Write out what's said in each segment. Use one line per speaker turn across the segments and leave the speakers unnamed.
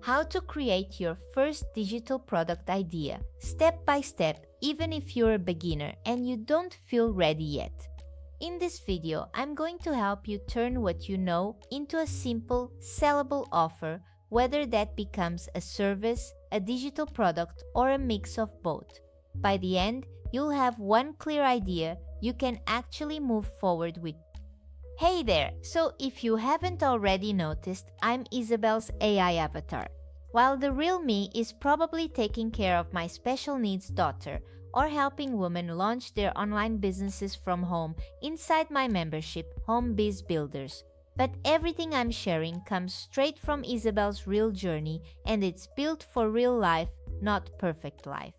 How to create your first digital product idea, step by step, even if you're a beginner and you don't feel ready yet. In this video, I'm going to help you turn what you know into a simple, sellable offer, whether that becomes a service, a digital product, or a mix of both. By the end, you'll have one clear idea you can actually move forward with. Hey there! So if you haven't already noticed, I'm Isabel's AI avatar, while the real me is probably taking care of my special needs daughter or helping women launch their online businesses from home inside my membership, Home Biz Builders. But everything I'm sharing comes straight from Isabel's real journey, and it's built for real life, not perfect life.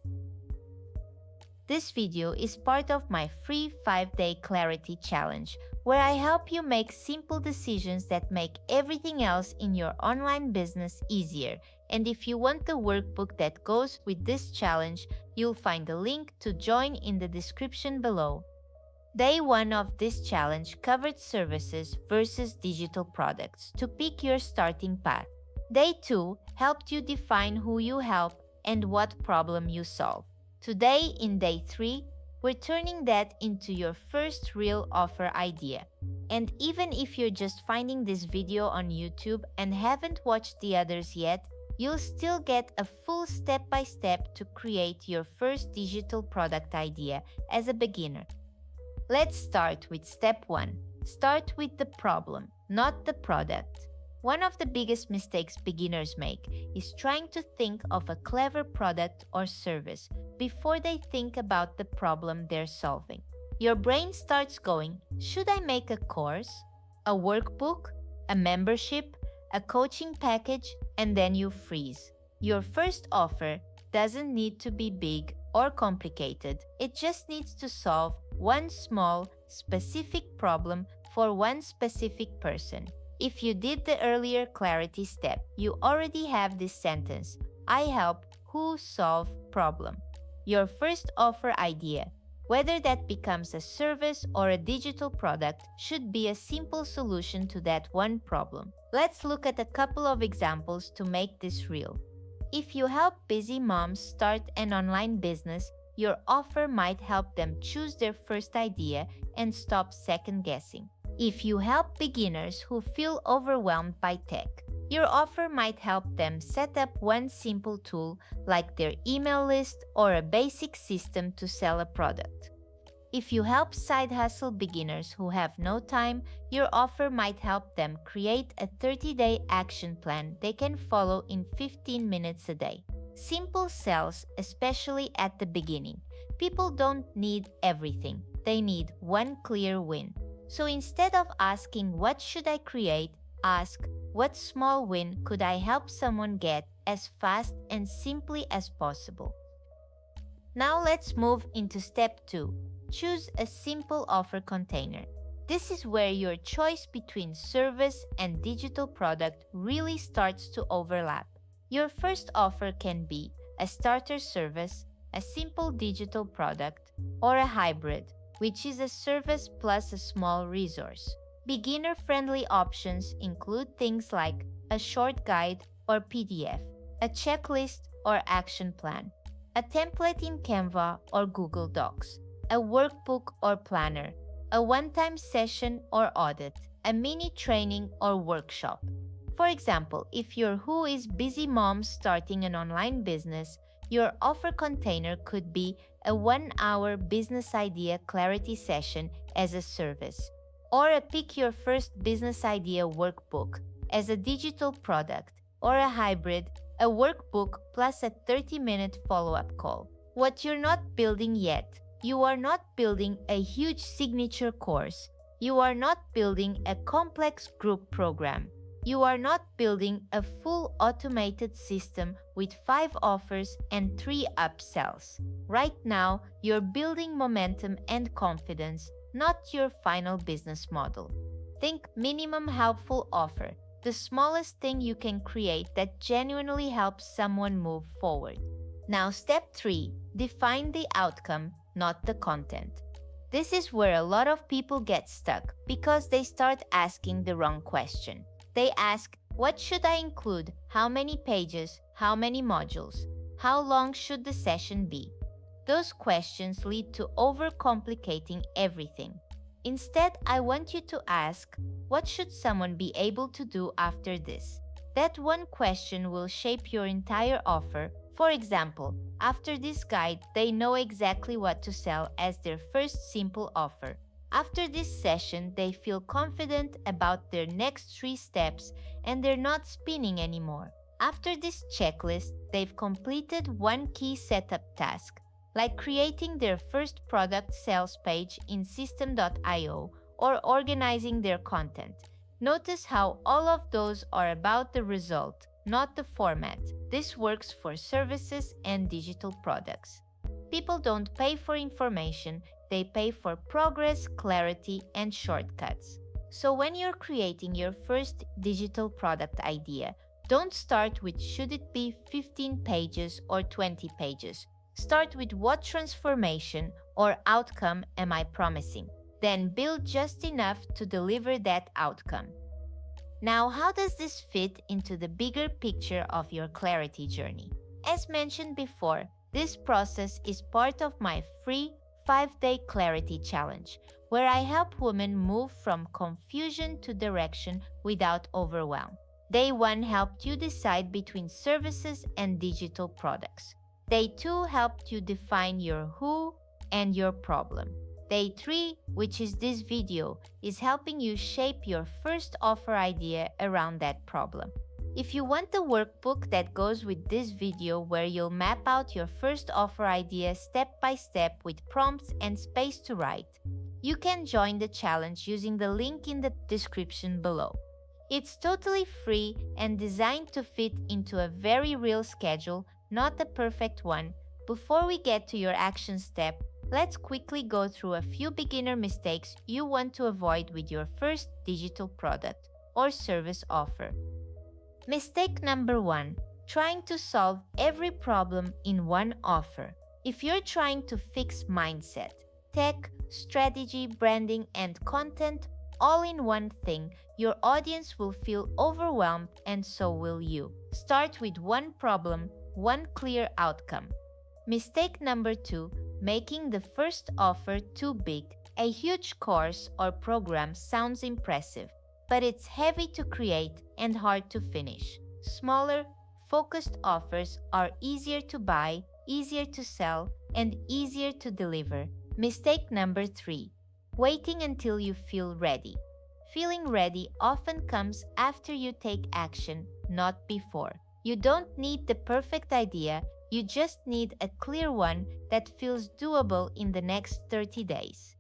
This video is part of my free 5-day clarity challenge, where I help you make simple decisions that make everything else in your online business easier. And if you want the workbook that goes with this challenge, you'll find a link to join in the description below. Day 1 of this challenge covered services versus digital products to pick your starting path. Day 2 helped you define who you help and what problem you solve. Today, in day 3, we're turning that into your first real offer idea. And even if you're just finding this video on YouTube and haven't watched the others yet, you'll still get a full step-by-step to create your first digital product idea as a beginner. Let's start with step 1. Start with the problem, not the product. One of the biggest mistakes beginners make is trying to think of a clever product or service before they think about the problem they're solving. Your brain starts going, should I make a course, a workbook, a membership, a coaching package, and then you freeze. Your first offer doesn't need to be big or complicated. It just needs to solve one small, specific problem for one specific person. If you did the earlier clarity step, you already have this sentence, I help who solve problem. Your first offer idea, whether that becomes a service or a digital product, should be a simple solution to that one problem. Let's look at a couple of examples to make this real. If you help busy moms start an online business, your offer might help them choose their first idea and stop second-guessing. If you help beginners who feel overwhelmed by tech, your offer might help them set up one simple tool like their email list or a basic system to sell a product. If you help side hustle beginners who have no time, your offer might help them create a 30-day action plan they can follow in 15 minutes a day. Simple sells, especially at the beginning. People don't need everything. They need one clear win. So instead of asking what should I create, ask what small win could I help someone get as fast and simply as possible. Now let's move into step 2. Choose a simple offer container. This is where your choice between service and digital product really starts to overlap. Your first offer can be a starter service, a simple digital product, or a hybrid, which is a service plus a small resource. Beginner-friendly options include things like a short guide or PDF, a checklist or action plan, a template in Canva or Google Docs, a workbook or planner, a one-time session or audit, a mini training or workshop. For example, if you're who is busy mom starting an online business, your offer container could be a 1-hour business idea clarity session as a service, or a pick your first business idea workbook as a digital product, or a hybrid, a workbook plus a 30-minute follow-up call. What you're not building yet, you are not building a huge signature course. You are not building a complex group program. You are not building a full automated system with 5 offers and 3 upsells. Right now, you're building momentum and confidence, not your final business model. Think minimum helpful offer, the smallest thing you can create that genuinely helps someone move forward. Now, step 3, define the outcome, not the content. This is where a lot of people get stuck because they start asking the wrong question. They ask, What should I include? How many pages? How many modules? How long should the session be? Those questions lead to overcomplicating everything. Instead, I want you to ask, what should someone be able to do after this? That one question will shape your entire offer. For example, after this guide, they know exactly what to sell as their first simple offer. After this session, they feel confident about their next 3 steps and they're not spinning anymore. After this checklist, they've completed one key setup task, like creating their first product sales page in system.io or organizing their content. Notice how all of those are about the result, not the format. This works for services and digital products. People don't pay for information, they pay for progress, clarity, and shortcuts. So when you're creating your first digital product idea, don't start with should it be 15 pages or 20 pages. Start with what transformation or outcome am I promising? Then build just enough to deliver that outcome. Now, how does this fit into the bigger picture of your clarity journey? As mentioned before, this process is part of my free 5-day clarity challenge, where I help women move from confusion to direction without overwhelm. Day 1 helped you decide between services and digital products. Day 2 helped you define your who and your problem. Day 3, which is this video, is helping you shape your first offer idea around that problem. If you want the workbook that goes with this video where you'll map out your first offer idea step by step with prompts and space to write, you can join the challenge using the link in the description below. It's totally free and designed to fit into a very real schedule, not a perfect one. Before we get to your action step, let's quickly go through a few beginner mistakes you want to avoid with your first digital product or service offer. Mistake number 1, trying to solve every problem in one offer. If you're trying to fix mindset, tech, strategy, branding, and content all in one thing, your audience will feel overwhelmed and so will you. Start with one problem, one clear outcome. Mistake number 2, making the first offer too big. A huge course or program sounds impressive, but it's heavy to create and hard to finish. Smaller, focused offers are easier to buy, easier to sell, and easier to deliver. Mistake number 3, waiting until you feel ready. Feeling ready often comes after you take action, not before. You don't need the perfect idea, you just need a clear one that feels doable in the next 30 days.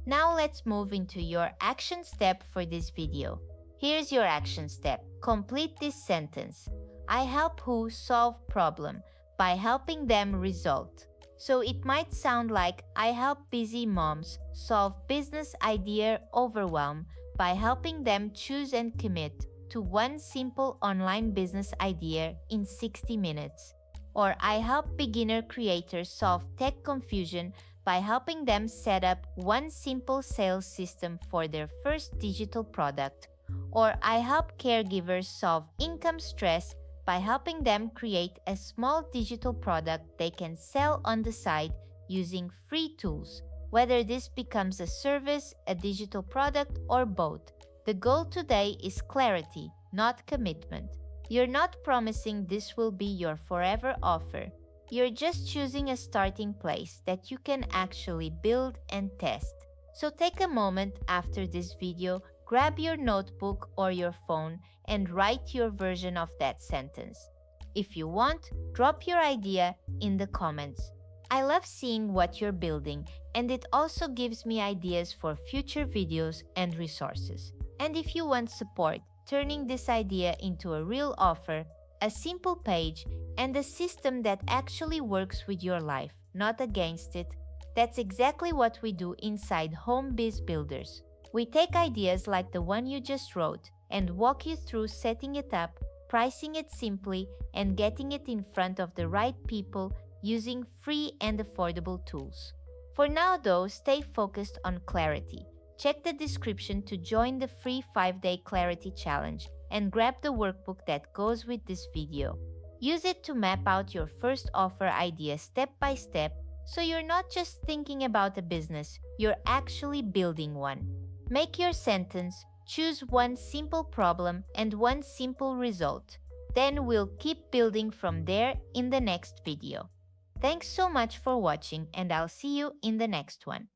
Now let's move into your action step for this video. Here's your action step. Complete this sentence. I help who solve problem by helping them result. So it might sound like I help busy moms solve business idea overwhelm by helping them choose and commit to one simple online business idea in 60 minutes. Or I help beginner creators solve tech confusion by helping them set up one simple sales system for their first digital product. Or I help caregivers solve income stress by helping them create a small digital product they can sell on the side using free tools. Whether this becomes a service, a digital product, or both, the goal today is clarity, not commitment. You're not promising this will be your forever offer. You're just choosing a starting place that you can actually build and test. So take a moment after this video, grab your notebook or your phone and write your version of that sentence. If you want, drop your idea in the comments. I love seeing what you're building, and it also gives me ideas for future videos and resources. And if you want support turning this idea into a real offer, a simple page, and a system that actually works with your life, not against it, that's exactly what we do inside Home Biz Builders. We take ideas like the one you just wrote and walk you through setting it up, pricing it simply, and getting it in front of the right people using free and affordable tools. For now though, stay focused on clarity. Check the description to join the free 5-day clarity challenge and grab the workbook that goes with this video. Use it to map out your first offer idea step by step so you're not just thinking about a business, you're actually building one. Make your sentence, choose one simple problem and one simple result. Then we'll keep building from there in the next video. Thanks so much for watching and I'll see you in the next one.